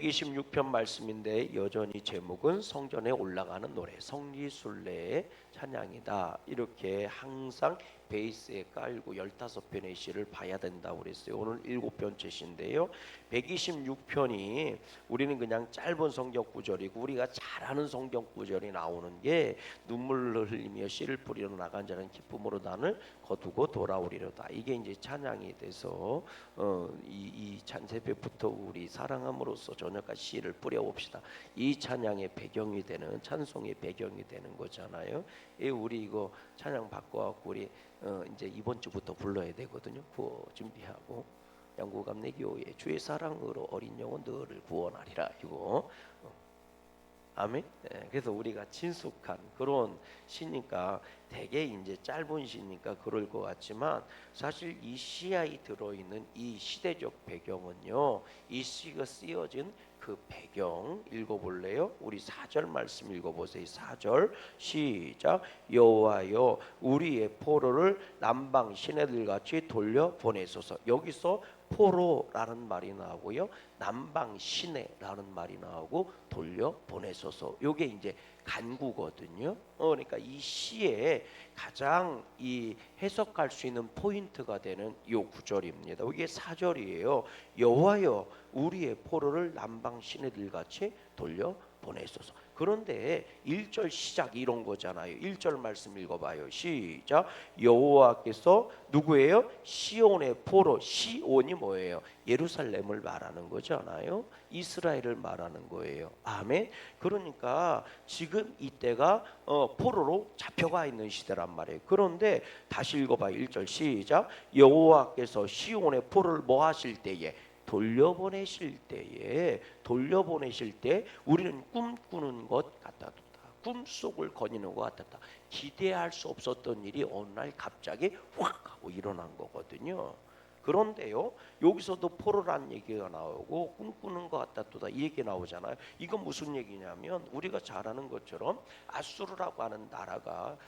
126편 말씀인데 여전히 제목은 성전에 올라가는 노래, 성지순례의 찬양이다. 이렇게 항상 베이스에 깔고 15편의 시를 봐야 된다고 그랬어요. 오늘 7번째 시인데요. 126편이 우리는 그냥 짧은 성경 구절이고 우리가 잘 아는 성경 구절이 나오는 게 눈물을 흘리며 씨를 뿌리러 나간 자는 기쁨으로 난을 거두고 돌아오리로다. 이게 이제 찬양이 돼서 이 새벽부터 우리 사랑함으로써 저녁까지 씨를 뿌려봅시다. 이 찬양의 배경이 되는 찬송의 배경이 되는 거잖아요. 우리 이거 찬양 바꿔갖고 우리 이제 이번 주부터 불러야 되거든요. 구호 준비하고 양구감내 교회 주의 사랑으로 어린 영혼 너를 구원하리라. 이거 아멘. 그래서 우리가 친숙한 그런 시니까 되게 이제 짧은 시니까 그럴 것 같지만 사실 이 시야에 들어있는 이 시대적 배경은요, 이 시가 쓰여진 그 배경 읽어볼래요? 우리 4절 말씀 읽어보세요. 4절 시작. 여호와여 우리의 포로를 남방 시내들같이 돌려보내소서. 여기서 포로라는 말이 나오고요, 남방 시내라는 말이 나오고 돌려보내소서. 요게 이제 간구거든요. 그러니까 이 시에 가장 이 해석할 수 있는 포인트가 되는 요 구절입니다. 이게 4절이에요. 여호와여 우리의 포로를 남방 시내들같이 돌려보내소서. 그런데 1절 시작 이런 거잖아요. 1절 말씀 읽어봐요. 시작. 여호와께서 누구예요? 시온의 포로. 시온이 뭐예요? 예루살렘을 말하는 거잖아요. 이스라엘을 말하는 거예요. 아멘. 그러니까 지금 이때가 포로로 잡혀가 있는 시대란 말이에요. 그런데 다시 읽어봐요. 1절 시작. 여호와께서 시온의 포로를 뭐 하실 때에? 돌려보내실 때 우리는 꿈꾸는 것 같았다. 꿈속을 거니는 것 같았다. 기대할 수 없었던 일이 어느 날 갑자기 확 하고 일어난 거거든요. 그런데요, 여기서도 포로란 얘기가 나오고 꿈꾸는 것 같았다 이 얘기 나오잖아요. 이건 무슨 얘기냐면 우리가 잘 아는 것처럼 아수르라고 하는 나라가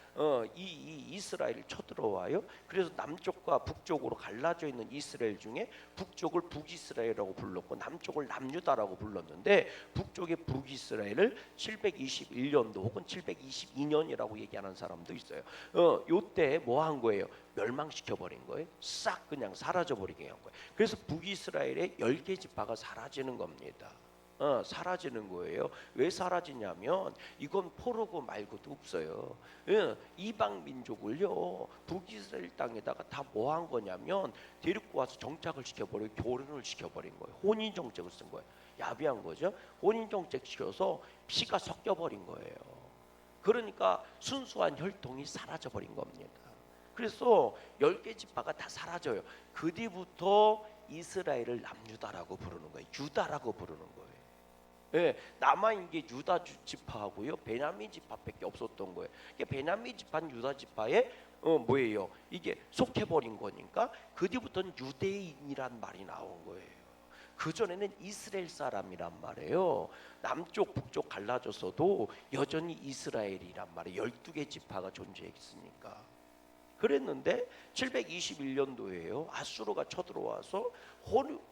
이 이스라엘을 쳐들어와요. 그래서 남쪽과 북쪽으로 갈라져 있는 이스라엘 중에 북쪽을 북이스라엘이라고 불렀고 남쪽을 남유다라고 불렀는데 북쪽의 북이스라엘을 721년도 혹은 722년이라고 얘기하는 사람도 있어요. 요때 뭐 한 거예요? 멸망시켜버린 거예요. 싹 그냥 사라져버리게 한 거예요. 그래서 북이스라엘의 10개 지파가 사라지는 겁니다. 사라지는 거예요. 왜 사라지냐면 이건 포로고 말고도 없어요. 이방 민족을요 북이스라엘 땅에다가 다 뭐 한 거냐면 데리고 와서 정착을 시켜버리고 결혼을 시켜버린 거예요. 혼인 정책을 쓴 거예요. 야비한 거죠. 혼인 정책 시켜서 피가 섞여버린 거예요. 그러니까 순수한 혈통이 사라져버린 겁니다. 그래서 10개 지파가 다 사라져요. 그 뒤부터 이스라엘을 남유다라고 부르는 거예요. 유다라고 부르는 거예요. 예, 남아있는 게 유다 지파하고요 베냐민 지파밖에 없었던 거예요. 이게 베냐민 지파는 유다 지파에 뭐예요? 이게 속해버린 거니까 그 뒤부터는 유대인이란 말이 나온 거예요. 그 전에는 이스라엘 사람이란 말이에요. 남쪽 북쪽 갈라져서도 여전히 이스라엘이란 말이에요. 12개 지파가 존재했으니까. 그랬는데 721년도에요 아수르가 쳐들어와서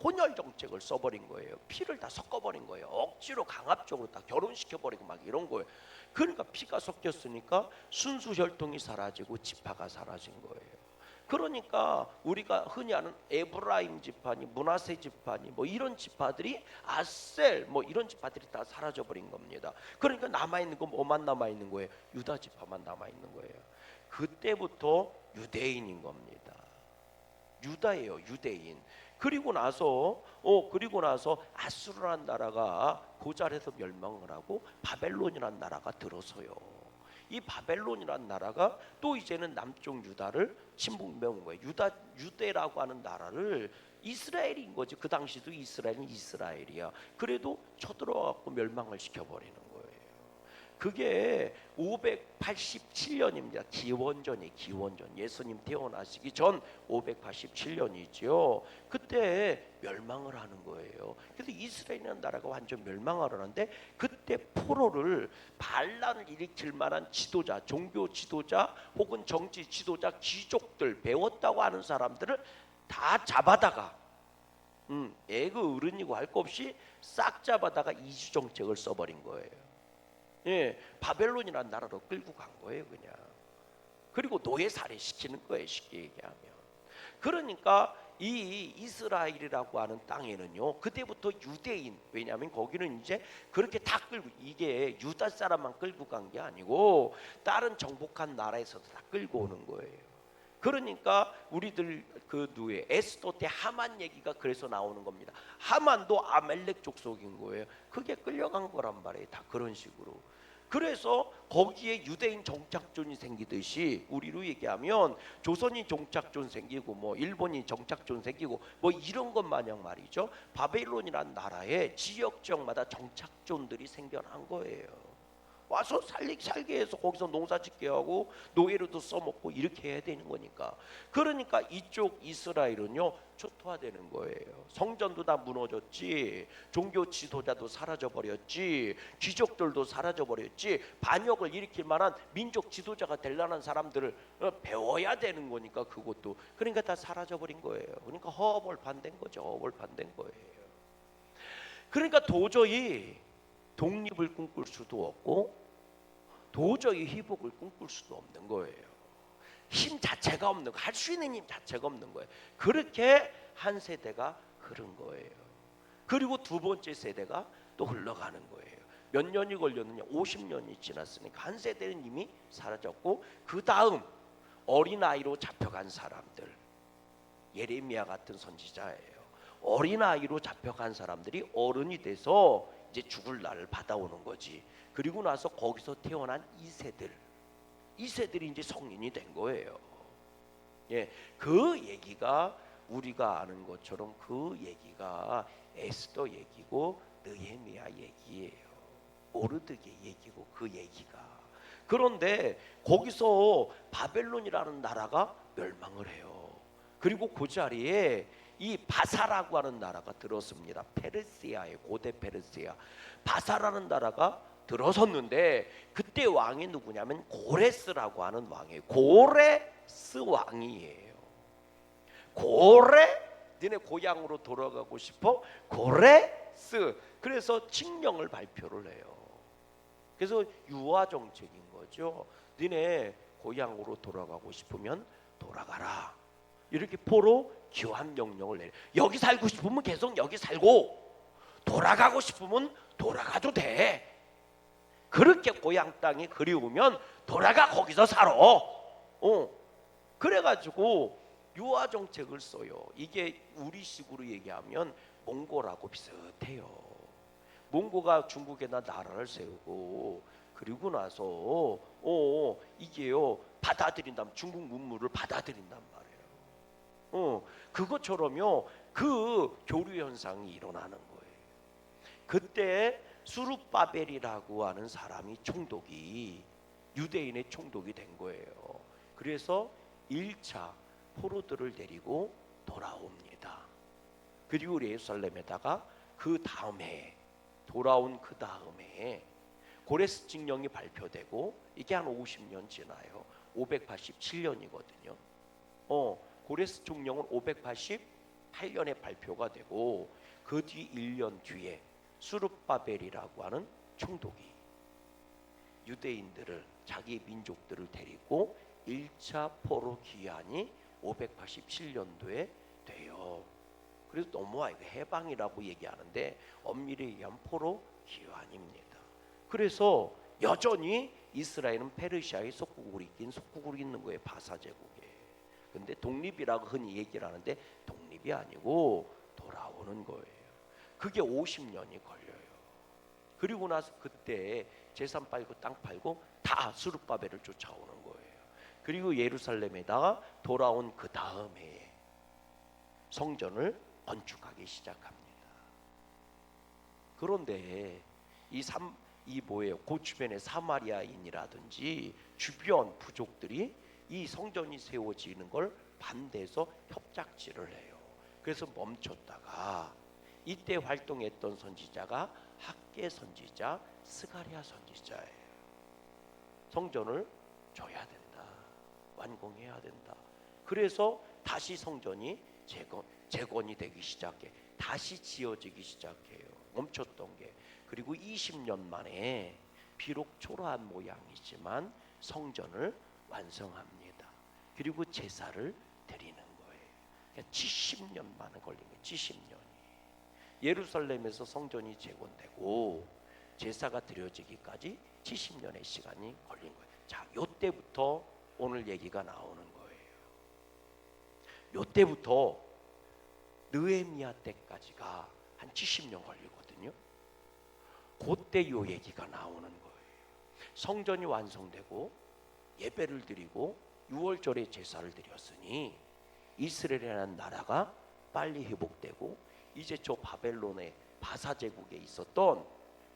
혼혈 정책을 써버린 거예요. 피를 다 섞어버린 거예요. 억지로 강압적으로 다 결혼시켜버리고 막 이런 거예요. 그러니까 피가 섞였으니까 순수 혈통이 사라지고 지파가 사라진 거예요. 그러니까 우리가 흔히 아는 에브라임 지파니 므낫세 지파니 뭐 이런 지파들이 아셀 뭐 이런 지파들이 다 사라져버린 겁니다. 그러니까 남아있는 건 뭐만 남아있는 거예요? 유다 지파만 남아있는 거예요. 그때부터 유대인인 겁니다. 유다예요, 유대인. 그리고 나서 아수르라는 나라가 고잘해서 멸망을 하고 바벨론이라는 나라가 들어서요. 이 바벨론이라는 나라가 또 이제는 남쪽 유다를 침공해온 거예요. 유대라고 하는 나라를 이스라엘인 거지. 그 당시도 이스라엘은 이스라엘이야. 그래도 쳐들어갖고 멸망을 시켜버리는 거예요. 그게 587년입니다. 기원전이 기원전. 예수님 태어나시기 전 587년이죠. 그때 멸망을 하는 거예요. 그래서 이스라엘이라는 나라가 완전 멸망을 하는데 그때 포로를 반란을 일으킬 만한 지도자, 종교 지도자 혹은 정치 지도자, 귀족들, 배웠다고 하는 사람들을 다 잡아다가 애그 어른이고 할 거 없이 싹 잡아다가 이주 정책을 써버린 거예요. 예, 바벨론이라는 나라로 끌고 간 거예요, 그냥. 그리고 노예 살해시키는 거예요, 쉽게 얘기하면. 그러니까 이 이스라엘이라고 하는 땅에는요, 그때부터 유대인, 왜냐하면 거기는 이제 그렇게 다 끌고, 이게 유다 사람만 끌고 간 게 아니고 다른 정복한 나라에서도 다 끌고 오는 거예요. 그러니까 우리들 그 누에 에스더 때 하만 얘기가 그래서 나오는 겁니다. 하만도 아멜렉 족속인 거예요. 그게 끌려간 거란 말이에요. 다 그런 식으로. 그래서 거기에 유대인 정착존이 생기듯이 우리로 얘기하면 조선이 정착존 생기고 뭐 일본이 정착존 생기고 뭐 이런 것 마냥 말이죠. 바벨론이란 나라에 지역마다 정착존들이 생겨난 거예요. 와서 살게 해서 거기서 농사짓게 하고 노예로도 써먹고 이렇게 해야 되는 거니까. 그러니까 이쪽 이스라엘은요 초토화되는 거예요. 성전도 다 무너졌지, 종교 지도자도 사라져버렸지, 귀족들도 사라져버렸지, 반역을 일으킬 만한 민족 지도자가 되려는 사람들을 배워야 되는 거니까 그것도. 그러니까 다 사라져버린 거예요. 그러니까 허벌판된 거죠. 허벌판된 거예요. 그러니까 도저히 독립을 꿈꿀 수도 없고 도저히 회복을 꿈꿀 수도 없는 거예요. 힘 자체가 없는 거, 할 수 있는 힘 자체가 없는 거예요. 그렇게 한 세대가 흐른 거예요. 그리고 두 번째 세대가 또 흘러가는 거예요. 몇 년이 걸렸느냐? 50년이 지났으니까 한 세대는 이미 사라졌고, 그 다음 어린아이로 잡혀간 사람들, 예레미야 같은 선지자예요. 어린아이로 잡혀간 사람들이 어른이 돼서 이제 죽을 날을 받아오는 거지. 그리고 나서 거기서 태어난 이세들이 이제 성인이 된 거예요. 예, 그 얘기가 우리가 아는 것처럼 그 얘기가 에스더 얘기고 느헤미야 얘기예요. 모르드게 얘기고 그 얘기가. 그런데 거기서 바벨론이라는 나라가 멸망을 해요. 그리고 그 자리에 이 바사라고 하는 나라가 들었습니다. 페르시아의 고대 페르시아. 바사라는 나라가 들어섰는데 그때 왕이 누구냐면 고레스라고 하는 왕이에요. 고레스 왕이에요. 고레? 너네 고향으로 돌아가고 싶어? 고레스. 그래서 칙령을 발표를 해요. 그래서 유화 정책인 거죠. 너네 고향으로 돌아가고 싶으면 돌아가라. 이렇게 포로 귀환 명령을 내려. 여기 살고 싶으면 계속 여기 살고 돌아가고 싶으면 돌아가도 돼. 그렇게 고향 땅이 그리우면 돌아가 거기서 살아. 그래가지고 유화 정책을 써요. 이게 우리식으로 얘기하면 몽고라고 비슷해요. 몽고가 중국에다 나라를 세우고 그리고 나서 이게요 받아들인다면 중국 문물을 받아들인단 말이에요. 그것처럼요 그 교류 현상이 일어나는 거예요. 그때 수룹바벨이라고 하는 사람이 총독이 유대인의 총독이 된 거예요. 그래서 1차 포로들을 데리고 돌아옵니다. 그리고 예루살렘에다가 그 다음에 돌아온 그 다음에 고레스 칙령이 발표되고 이게 한 50년 지나요. 587년이거든요. 고레스 칙령은 588년에 발표가 되고 그 뒤 1년 뒤에 수룹바벨이라고 하는 총독이 유대인들을 자기 민족들을 데리고 1차 포로 귀환이 587년도에 돼요. 그래서 넘어와요. 해방이라고 얘기하는데 엄밀히 얘기하면 포로 귀환입니다. 그래서 여전히 이스라엘은 페르시아의 속국으로 있는 거예요. 바사 제국에. 근데 독립이라고 흔히 얘기를 하는데 독립이 아니고 돌아오는 거예요. 그게 50년이 걸려요. 그리고 나서 그때 재산 팔고 땅 팔고 다 스룹바벨을 쫓아오는 거예요. 그리고 예루살렘에다가 돌아온 그 다음에 성전을 건축하기 시작합니다. 그런데 이 뭐예요? 그 주변의 사마리아인이라든지 주변 부족들이 이 성전이 세워지는 걸 반대해서 협작질을 해요. 그래서 멈췄다가 이때 활동했던 선지자가 학계 선지자 스가랴 선지자예요. 성전을 줘야 된다. 완공해야 된다. 그래서 다시 성전이 재건이 되기 시작해. 다시 지어지기 시작해요. 멈췄던 게. 그리고 20년 만에 비록 초라한 모양이지만 성전을 완성합니다. 그리고 제사를 드리는 거예요. 그러니까 70년 만에 걸린 거예요. 70년이. 예루살렘에서 성전이 재건되고 제사가 드려지기까지 70년의 시간이 걸린 거예요. 자, 요때부터 오늘 얘기가 나오는 거예요. 요때부터 느헤미야 때까지가 한 70년 걸리거든요. 그때 요 얘기가 나오는 거예요. 성전이 완성되고 예배를 드리고 6월절에 제사를 드렸으니 이스라엘이라는 나라가 빨리 회복되고 이제 저 바벨론의 바사 제국에 있었던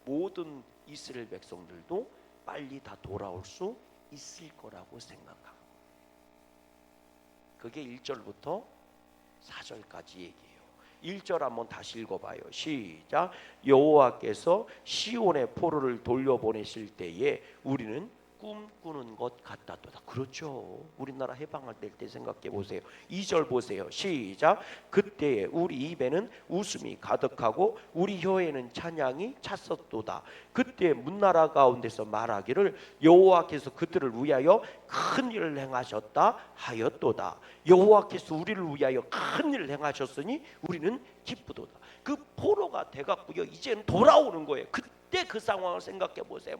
모든 이스라엘 백성들도 빨리 다 돌아올 수 있을 거라고 생각한 거예요. 그게 1절부터 4절까지 얘기해요. 1절 한번 다시 읽어봐요. 시작. 여호와께서 시온의 포로를 돌려보내실 때에 우리는 꿈꾸는 것 같았도다. 그렇죠. 우리나라 해방할 때 생각해 보세요. 2절 보세요. 시작. 그때에 우리 입에는 웃음이 가득하고 우리 혀에는 찬양이 찼었도다. 그때 문나라 가운데서 말하기를 여호와께서 그들을 위하여 큰 일을 행하셨다 하였도다. 여호와께서 우리를 위하여 큰 일을 행하셨으니 우리는 기쁘도다. 그 포로가 돼갖고요 이제는 돌아오는 거예요. 그때 그 상황을 생각해 보세요.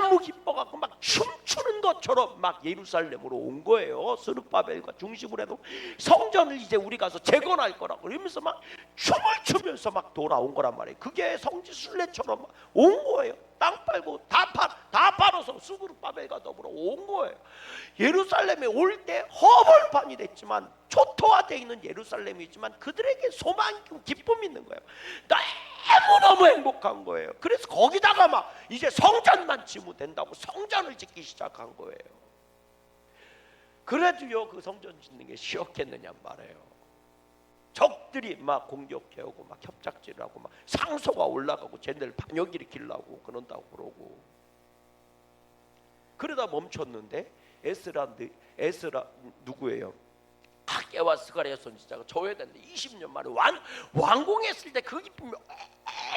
너무 기뻐갖고 막 춤추는 것처럼 막 예루살렘으로 온 거예요. 스룹바벨과 중심으로 해도 성전을 이제 우리 가서 재건할 거라고 그러면서 막 춤을 추면서 막 돌아온 거란 말이에요. 그게 성지 순례처럼 온 거예요. 땅 팔고 다 팔아서 스룹바벨과 더불어 온 거예요. 예루살렘에 올 때 허벌판이 됐지만 초토화되어 있는 예루살렘이지만 그들에게 소망이 기쁨이 있는 거예요. 너무너무 행복한 거예요. 그래서 거기다가 막 이제 성전만 지으면 된다고 성전을 짓기 시작한 거예요. 그래도요 그 성전 짓는 게 쉬웠겠느냐 말이에요. 적들이 막 공격해오고 막 협작질하고 막 상소가 올라가고 쟤네들 반역 일으키려고 그런다고 그러고 그러다 멈췄는데 에스라 누구예요? 학계와 스가랴 선지자가 져야 되는데 20년 만에 완공했을 때 그 기쁨이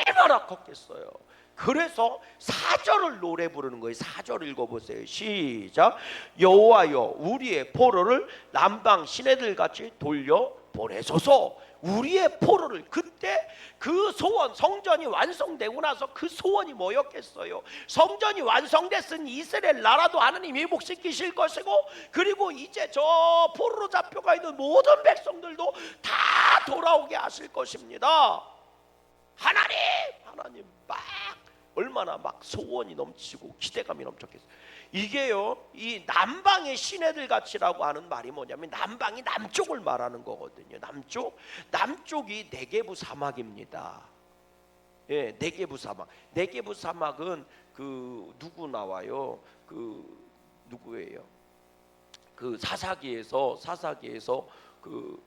얼마나 컸겠어요. 그래서 4절을 노래 부르는 거예요. 4절 읽어보세요. 시작. 여호와여 우리의 포로를 남방 시내들 같이 돌려 보내소서. 우리의 포로를 그때 그 소원 성전이 완성되고 나서 그 소원이 뭐였겠어요? 성전이 완성됐으니 이스라엘 나라도 하나님 회복시키실 것이고 그리고 이제 저 포로로 잡혀가 있는 모든 백성들도 다 돌아오게 하실 것입니다. 하나님 막 얼마나 막 소원이 넘치고 기대감이 넘쳤겠어요. 이게요 이 남방의 시내들 같이라고 하는 말이 뭐냐면 남방이 남쪽을 말하는 거거든요. 남쪽이 네게부 사막입니다. 예, 네게부 사막. 네게부 사막은 그 누구 나와요? 그 누구예요? 그 사사기에서 그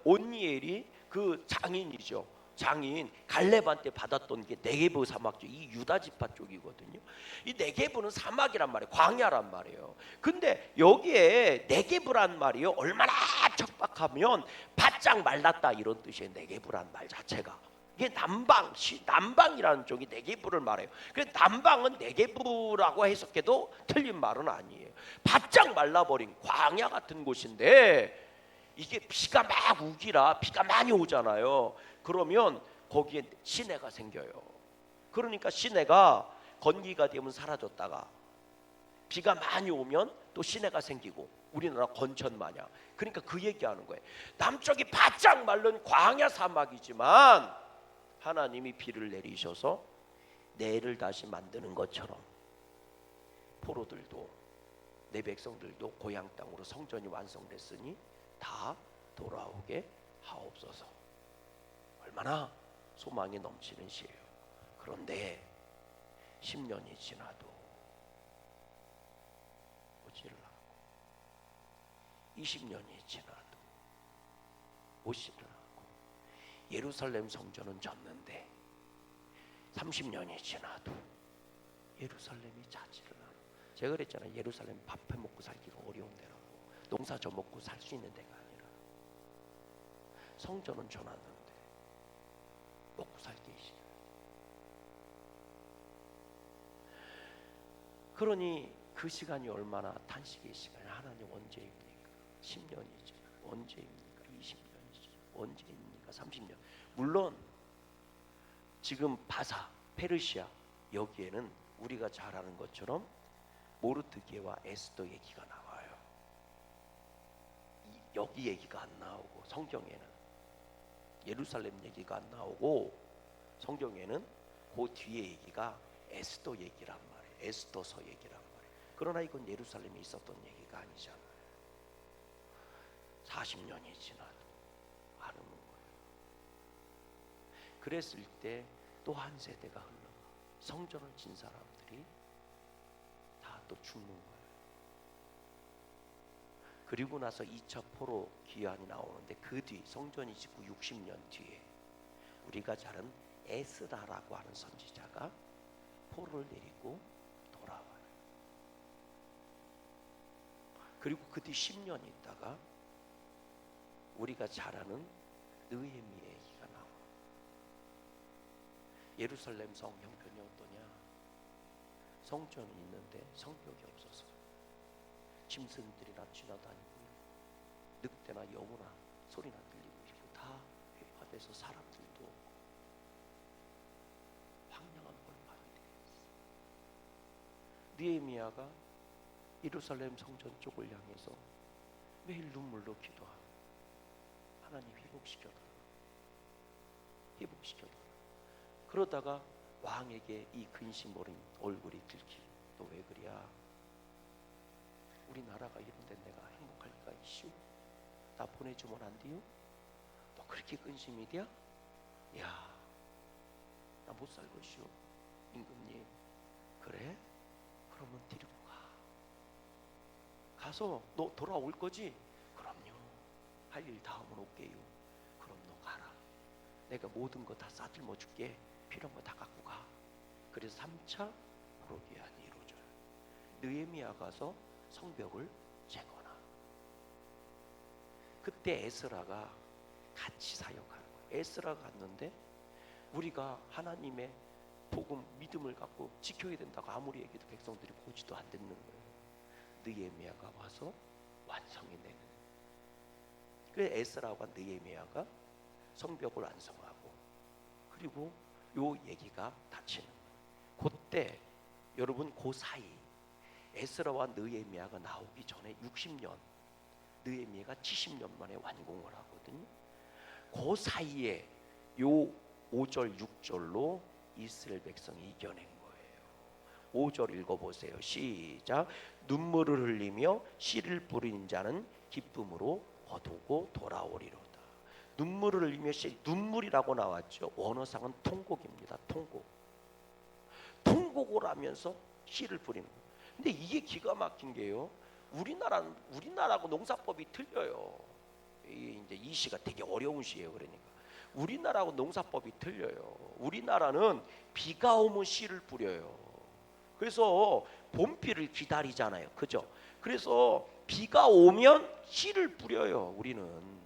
온니엘이 그 장인이죠. 장인 갈렙한테 받았던 게 네게부 사막 쪽, 이 유다 지파 쪽이거든요. 이 네게부는 사막이란 말이에요. 광야란 말이에요. 근데 여기에 네게부란 말이요 얼마나 척박하면 바짝 말랐다 이런 뜻이에요. 네게부란 말 자체가. 이게 남방이라는 쪽이 네게부를 말해요. 그래서 남방은 네게부라고 해석해도 틀린 말은 아니에요. 바짝 말라버린 광야 같은 곳인데 이게 비가 막 우기라 비가 많이 오잖아요. 그러면 거기에 시내가 생겨요. 그러니까 시내가 건기가 되면 사라졌다가 비가 많이 오면 또 시내가 생기고 우리나라 건천 마냥. 그러니까 그 얘기하는 거예요. 남쪽이 바짝 마른 광야 사막이지만 하나님이 비를 내리셔서 내를 다시 만드는 것처럼 포로들도 내 백성들도 고향 땅으로 성전이 완성됐으니 다 돌아오게 하옵소서. 얼마나 소망이 넘치는 시예요. 그런데 10년이 지나도 오질 않고 20년이 지나도 오질 않고 예루살렘 성전은 졌는데 30년이 지나도 예루살렘이 자지를 않아. 제가 그랬잖아요. 예루살렘 밥 해 먹고 살기가 어려운 데라고. 농사 져 먹고 살 수 있는 데가 아니라 성전은 줘놨는데 먹고 살게 시켜. 그러니 그 시간이 얼마나 단식의 시간이 하나님 언제입니까? 10년이죠. 언제입니까? 20년이죠. 언제입니까? 30년. 물론 지금 바사, 페르시아 여기에는 우리가 잘 아는 것처럼 모르드게와 에스더 얘기가 나와요. 여기 얘기가 안 나오고 성경에는 예루살렘 얘기가 안 나오고 성경에는 그 뒤에 얘기가 에스더 얘기란 말이에요. 에스더서 얘기란 말이에요. 그러나 이건 예루살렘에 있었던 얘기가 아니잖아요. 40년이 지나도 아는 거예요. 그랬을 때 또 한 세대가 흘러가 성전을 진 사람들이 다 또 죽는 거예요. 그리고 나서 2차 포로 기한이 나오는데 그 뒤 성전이 짓고 60년 뒤에 우리가 잘 아는 에스라라고 하는 선지자가 포로를 내리고 돌아와요. 그리고 그 뒤 10년 있다가 우리가 잘 아는 느헤미야 얘기가 나와. 예루살렘 성 형편이 어떠냐? 성전이 있는데 성벽이 없어서 짐승들이나 지나다니고 늑대나 여우나 소리나 들리고 있고 다 회파돼서 사람들도 없고 황량한 골방이 되었어. 느헤미야가 예루살렘 성전 쪽을 향해서 매일 눈물로 기도하고 하나님 회복시켜달라. 그러다가 왕에게 이 근심 어린 얼굴이 들키. 너 왜 그래야? 우리나라가 이런데 내가 행복할 리가 있슈? 나 보내주면 안 돼요? 너 그렇게 근심이 돼야? 야, 나 못 살겠슈. 임금님, 그래? 그러면 데리고 가서 너 돌아올 거지? 그럼요. 할 일 다 하면 올게요. 그럼 너 가라. 내가 모든 거 다 싸들모 줄게. 필요한 거 다 갖고 가. 그래서 3차 포로기한이 이루어져요. 느헤미야 가서 성벽을 재거나. 그때 에스라가 같이 사역하는 거예요. 에스라가 갔는데 우리가 하나님의 복음 믿음을 갖고 지켜야 된다고 아무리 얘기해도 백성들이 보지도 안 듣는 거예요. 느헤미야가 와서 완성해 내는. 그래서 에스라와 느헤미야가 성벽을 완성하고 그리고 요 얘기가 닫히는 거예요. 그때 여러분 그 사이 에스라와 느헤미야가 나오기 전에 60년, 느헤미야가 70년 만에 완공을 하거든요. 그 사이에 요 5절 6절로 이스라엘 백성이 이겨낸 거예요. 5절 읽어보세요. 시작. 눈물을 흘리며 씨를 뿌리는 자는 기쁨으로 거두고 돌아오리로다. 눈물을 흘리며 씨, 눈물이라고 나왔죠. 원어상은 통곡입니다. 통곡을 하면서 씨를 뿌리는 거예요. 근데 이게 기가 막힌 게요. 우리나라하고 농사법이 틀려요. 이제 이 시가 되게 어려운 시예요. 그러니까 우리나라하고 농사법이 틀려요. 우리나라는 비가 오면 씨를 뿌려요. 그래서 봄비를 기다리잖아요. 그죠? 그래서 비가 오면 씨를 뿌려요. 우리는.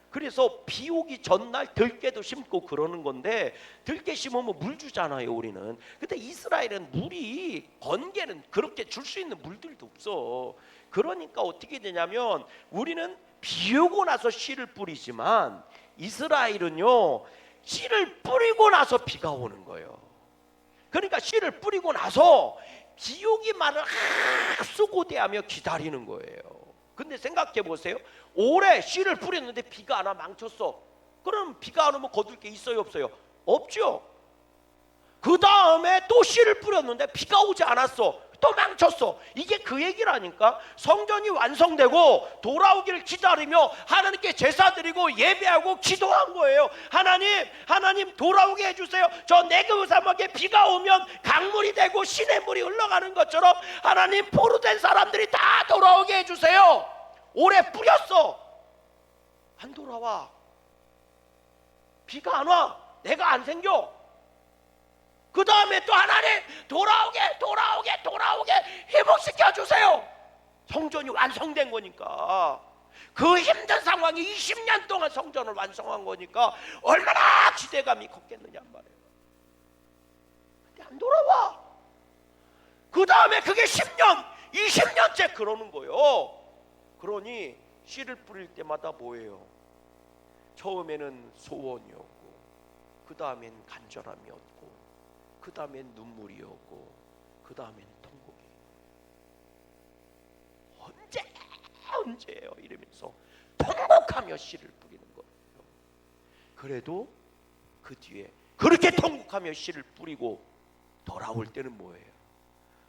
그래서 비 오기 전날 들깨도 심고 그러는 건데 들깨 심으면 물 주잖아요. 우리는. 근데 이스라엘은 물이 번개는 그렇게 줄 수 있는 물들도 없어. 그러니까 어떻게 되냐면 우리는 비 오고 나서 씨를 뿌리지만 이스라엘은요 씨를 뿌리고 나서 비가 오는 거예요. 그러니까 씨를 뿌리고 나서 비 오기만을 수고대하며 기다리는 거예요. 근데 생각해 보세요. 올해 씨를 뿌렸는데 비가 안 와 망쳤어. 그럼 비가 안 오면 거둘 게 있어요 없어요? 없죠. 그 다음에 또 씨를 뿌렸는데 비가 오지 않았어. 또 망쳤어. 이게 그 얘기라니까. 성전이 완성되고 돌아오기를 기다리며 하나님께 제사 드리고 예배하고 기도한 거예요. 하나님 돌아오게 해주세요. 저 내그 사막에 비가 오면 강물이 되고 시냇물이 흘러가는 것처럼 하나님 포로된 사람들이 다 돌아오게 해주세요. 올해 뿌렸어. 안 돌아와. 비가 안 와. 내가 안 생겨. 그 다음에 또 하나님 돌아오게 회복시켜 주세요. 성전이 완성된 거니까. 그 힘든 상황이 20년 동안 성전을 완성한 거니까 얼마나 기대감이 컸겠느냐 말이에요. 근데 안 돌아와. 그 다음에 그게 10년, 20년째 그러는 거예요. 그러니 씨를 뿌릴 때마다 뭐예요? 처음에는 소원이었고, 그 다음엔 간절함이었고, 그 다음엔 눈물이었고, 그 다음엔 통곡이. 언제예요? 이러면서 통곡하며 씨를 뿌리는 거예요. 그래도 그 뒤에 그렇게 통곡하며 씨를 뿌리고 돌아올 때는 뭐예요?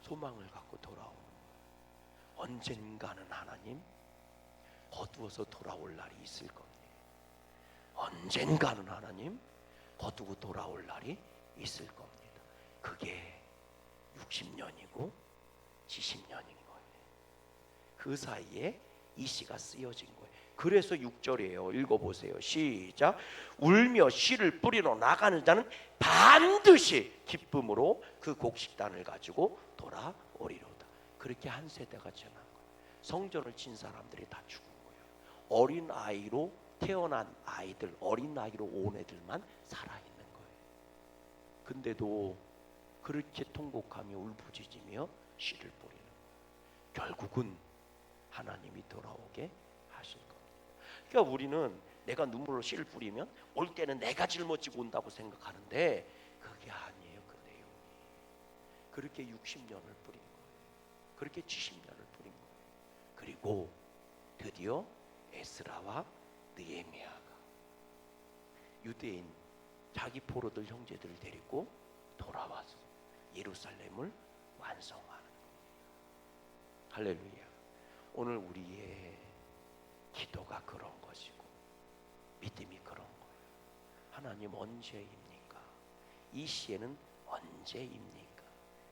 소망을 갖고 돌아오는 거예요. 언젠가는 하나님 거두어서 돌아올 날이 있을 겁니다. 언젠가는 하나님 거두고 돌아올 날이 있을 겁니다. 그게 60년이고 70년인 거예요. 그 사이에 이 씨가 쓰여진 거예요. 그래서 6절이에요. 읽어보세요. 시작. 울며 씨를 뿌리러 나가는 자는 반드시 기쁨으로 그 곡식단을 가지고 돌아오리로다. 그렇게 한 세대가 지난 거예요. 성전을 친 사람들이 다 죽은 거예요. 어린 아이로 태어난 아이들, 어린 아이로 온 애들만 살아있는 거예요. 근데도 그렇게 통곡하며 울부짖으며 씨를 뿌리는 거예요. 결국은 하나님이 돌아오게 하실 겁니다. 그러니까 우리는 내가 눈물로 씨를 뿌리면 올 때는 내가 짊어지고 온다고 생각하는데 그게 아니에요. 그 내용이 그렇게 60년을 뿌린 거예요. 그렇게 70년을 뿌린 거예요. 그리고 드디어 에스라와 느헤미야가 유대인 자기 포로들 형제들을 데리고 돌아와서 예루살렘을 완성하는 겁니다. 할렐루야. 오늘 우리의 기도가 그런 것이고 믿음이 그런 거예요. 하나님 언제입니까? 이 시에는 언제입니까?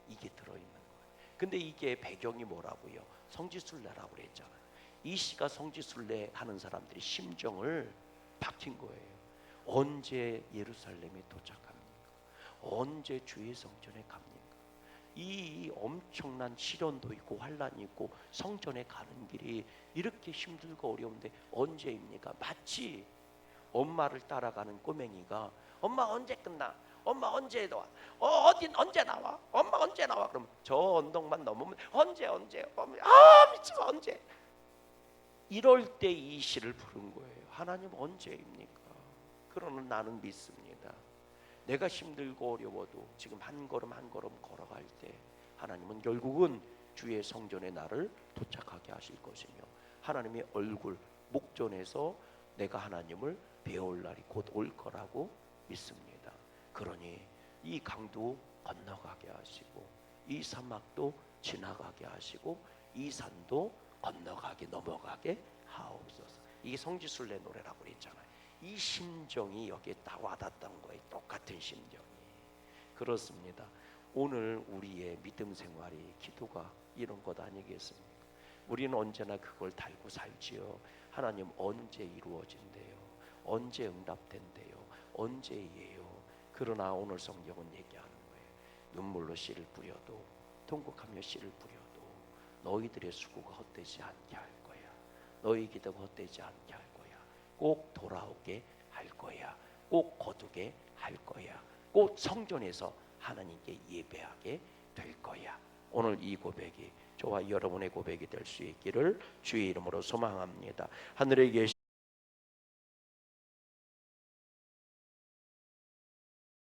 이게 들어있는 거예요. 근데 이게 배경이 뭐라고요? 성지순례라고 그랬잖아요. 이 시가 성지순례 하는 사람들이 심정을 박힌 거예요. 언제 예루살렘에 도착합니까? 언제 주의 성전에 갑니까? 이 엄청난 시련도 있고 환란이 있고 성전에 가는 길이 이렇게 힘들고 어려운데 언제입니까? 마치 엄마를 따라가는 꼬맹이가 엄마 언제 끝나? 엄마 언제 나와? 어딘 언제 나와? 엄마 언제 나와? 그럼 저 언덕만 넘으면 언제 미치마 언제? 이럴 때 이 시를 부른 거예요. 하나님 언제입니까? 그러는 나는 믿습니다. 내가 힘들고 어려워도 지금 한 걸음 한 걸음 걸어갈 때 하나님은 결국은 주의 성전에 나를 도착하게 하실 것이며 하나님의 얼굴 목전에서 내가 하나님을 배울 날이 곧 올 거라고 믿습니다. 그러니 이 강도 건너가게 하시고 이 사막도 지나가게 하시고 이 산도 건너가게 넘어가게 하옵소서. 이게 성지순례 노래라고 그랬잖아요. 이 심정이 여기에 딱 와닿았던 거예요. 똑같은 심정이. 그렇습니다. 오늘 우리의 믿음 생활이 기도가 이런 것 아니겠습니까? 우리는 언제나 그걸 달고 살지요. 하나님 언제 이루어진대요? 언제 응답된대요? 언제예요? 그러나 오늘 성경은 얘기하는 거예요. 눈물로 씨를 뿌려도 통곡하며 씨를 뿌려도 너희들의 수고가 헛되지 않게 할 거야. 너희 기도가 헛되지 않게 할 거야. 꼭 돌아오게 할 거야. 꼭 거두게 할 거야. 꼭 성전에서 하나님께 예배하게 될 거야. 오늘 이 고백이 저와 여러분의 고백이 될 수 있기를 주의 이름으로 소망합니다. 하늘에 계신